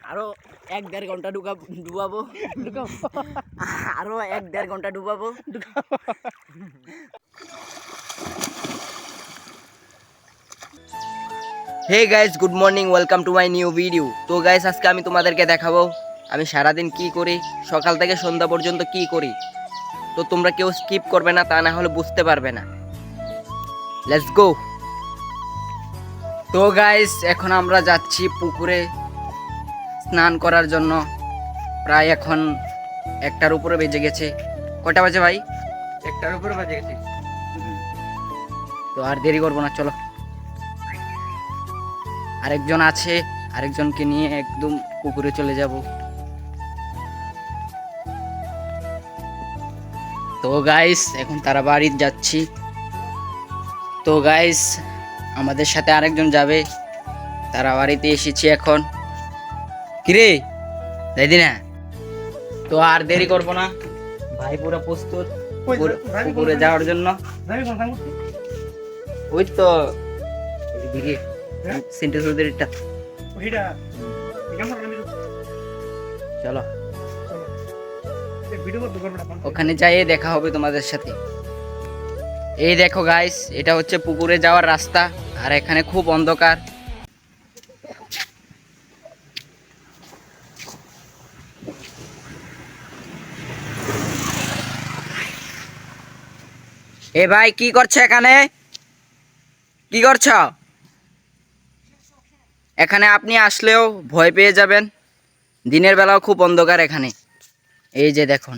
আরো 1-1.5 ঘন্টা ডুবাবো আরো 1-1.5 ঘন্টা ডুবাবো। Hey guys, good morning, welcome to my new video. তো গাইস, আজকে আমি তোমাদেরকে দেখাবো আমি সারাদিন কি করি, সকাল থেকে সন্ধ্যা পর্যন্ত কি করি। তো তোমরা কেউ স্কিপ করবে না, তা না হলে বুঝতে পারবে না। Let's go. তো গাইস, এখন আমরা যাচ্ছি পুকুরে স্নান করার জন্য। প্রায় এখন 1টার উপরে বেজে গেছে। কটা বাজে ভাই? 1টার উপরে বাজে গেছে। তো আর দেরি করবো না, চলো। আরেকজন আছে, আরেকজনকে নিয়ে একদম পুকুরে চলে যাব। তো গাইস, এখন তারা বাড়ি যাচ্ছি। তো গাইস, আমাদের সাথে আরেকজন যাবে, তারা বাড়িতে এসেছি এখন। কিরে যাইদি না? তো আর দেরি করবো না, ভাই পুরো প্রস্তুত পুকুরে যাওয়ার জন্য। ওই তো দিকে সেন্টার সুদেরটা। চলো ওখানে যাই, দেখা হবে তোমাদের সাথে। এই দেখো গাইস, এটা হচ্ছে পুকুরে যাওয়ার রাস্তা, আর এখানে খুব অন্ধকার। এ ভাই, কি করছো এখানে? কি করছো এখানে? আপনি আসলেও ভয় পেয়ে যাবেন, দিনের বেলাও খুব অন্ধকার এখানে। এই যে দেখুন,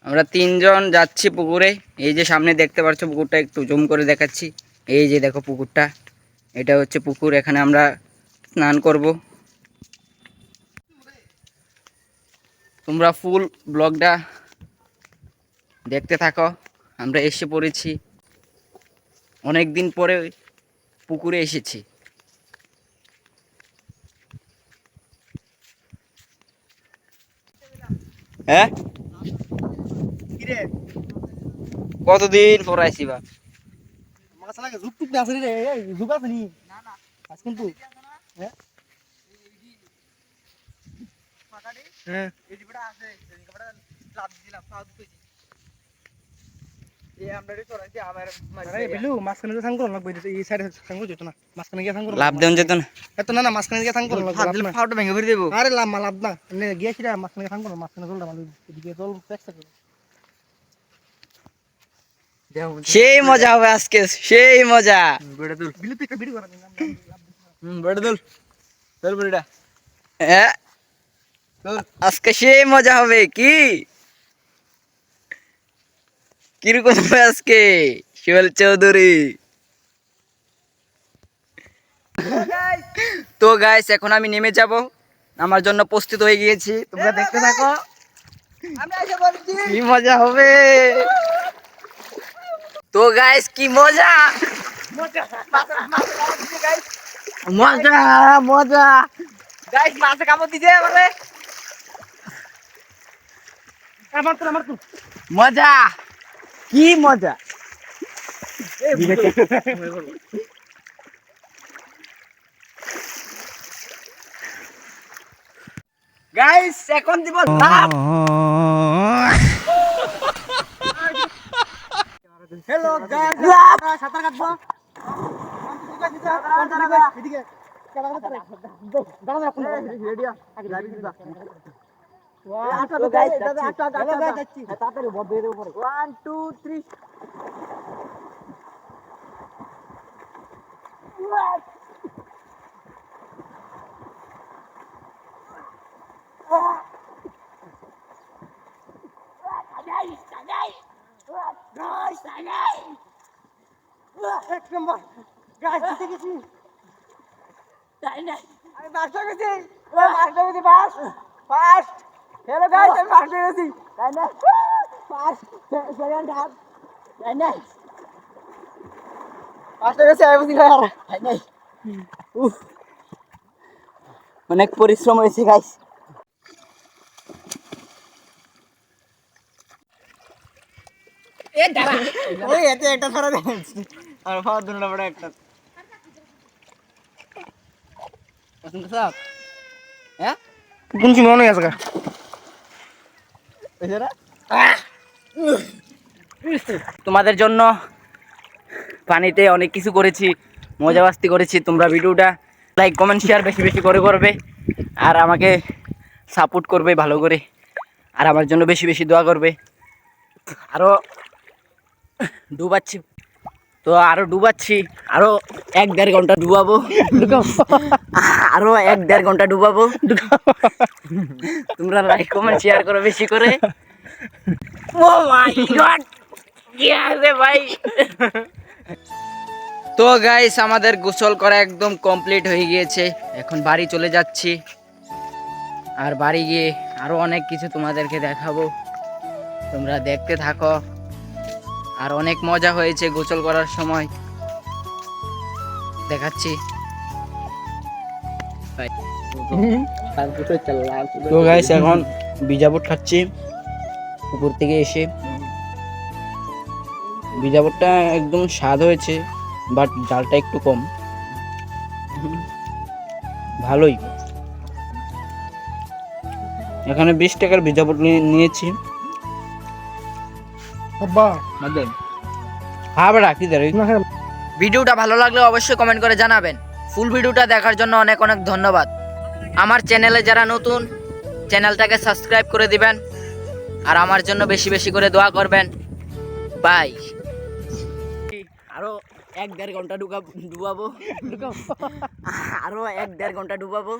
আমরা 3জন যাচ্ছি পুকুরে। এই যে সামনে দেখতে পাচ্ছ পুকুরটা, একটু জুম করে দেখাচ্ছি। এই যে দেখো পুকুরটা, এটা হচ্ছে পুকুর, এখানে আমরা স্নান করব। তোমরা ফুল ব্লগটা দেখতে থাকো। আমরা এসে পড়েছি, অনেক দিন পরে পুকুরে এসেছি। হ্যাঁ, কতদিন পর আইছি বা। মাছ লাগে ঝুক টুক আছে রে, এই ঝুক আছে নি? না না, আজ কিন্তু হ্যাঁ ফাটাড়ি হ্যাঁ এই ডিবটা আছে, এই ডিবটা লাভ দিলাম, সাউথ কইছি। এই আমরাই তোরাইতে আবার আরে বিলু মাছখানে যে সাং করন লাগবে, এই সাইডে সাং করতে না, মাছখানে গিয়া সাং করন লাভ দেন যেত না। এত না না, মাছখানে গিয়া সাং করন লাগবে, হাত দিলে ফাউটা ভেঙে ফেলে দেবো। আরে লাভ লাভ না, নে গিয়েছিরা মাছখানে সাং করন, মাছখানে জলটা ভালো এদিকে জল চেষ্টা করো। সেই মজা হবে আজকে, সেই মজা। বেড়া দুল বিলু তুই একটা ভিডিও করা দিলাম। বেড়া দুল তোর বেড়া। হ্যাঁ, আজকে সেই মজা হবে। কিরকম হবে আজকে শিবল চৌধুরী? তো গাইস, এখন আমি নেমে যাব, আমার জন্য প্রস্তুত হয়ে গিয়েছি। তোমরা দেখতে থাকো, কি মজা হবে। তো গাইস, কি মজা মজা মজা। গাইস, মাছে কামড় দিছে আমারে, আমার তো মজা, কি মজা। গাইস, এখন দিব লাভ। হ্যালো গাইস, সাঁতার কাটবো। এদিকে দাঁড়া দাঁড়া, রেডিয়া আগে লাইভ দিবা। 1 2 3 এক নম্বর গাইস, জিতে গেছি। তাই না, আমি ফার্স্ট হয়ে গেছি। ওই ফার্স্ট হয়ে গেছি, ফার্স্ট। হ্যালো গাইস, আমি ফার্স্ট হয়ে গেছি। তাই না, ফার্স্ট সেকেন্ড হাফ। তাই না, ফার্স্ট হয়ে গেছি আমি বুঝি আর। তাই না, অনেক পরিশ্রম হয়েছে গাইস। এ দাঁড়া, ওই এতে একটা ধরা দেন আর ফাওয়ার দুটো বড় একটা। পছন্দ সব হ্যাঁ কোন কি মনে আছে তোমাদের জন্য পানিতে অনেক কিছু করেছি, মজা মাস্তি করেছি। তোমরা ভিডিওটা লাইক কমেন্ট শেয়ার বেশি বেশি করে করবে, আর আমাকে সাপোর্ট করবে ভালো করে, আর আমার জন্য বেশি বেশি দোয়া করবে। আরও ডুবাচ্ছি তো, আরো ডুবাচ্ছি, আরো 1-1.5 ঘন্টা ডুবাবো, আরো 1-1.5 ঘন্টা ডুবাবো। তোমরা লাইক কমেন্ট শেয়ার করো বেশি করে। ও মাই গড, কি আছে ভাই। তো গাইস, আমাদের গোসল করা একদম কমপ্লিট হয়ে গিয়েছে। এখন বাড়ি চলে যাচ্ছি, আর বাড়ি গিয়ে আরো অনেক কিছু তোমাদেরকে দেখাবো, তোমরা দেখতে থাকো। আর অনেক মজা হয়েছে গোসল করার সময়, দেখাচ্ছি। তো গাইস, এখন বিজাবুট খাচ্ছি পুকুর থেকে এসে। বিজাবুটটা একদম স্বাদ হয়েছে, বাট ডালটা একটু কম। ভালোই। এখানে 20 টাকার বিজাবুট নিয়েছি। ভিডিওটা ভালো লাগলে অবশ্যই কমেন্ট করে জানাবেন। ফুল ভিডিওটা দেখার জন্য অনেক অনেক ধন্যবাদ। আমার চ্যানেলে যারা নতুন, চ্যানেলটাকে সাবস্ক্রাইব করে দিবেন, আর আমার জন্য বেশি বেশি করে দোয়া করবেন। বাই। আরো 1-1.5 ঘন্টা ডুবাবো, আরো 1-1.5 ঘন্টা ডুবাবো।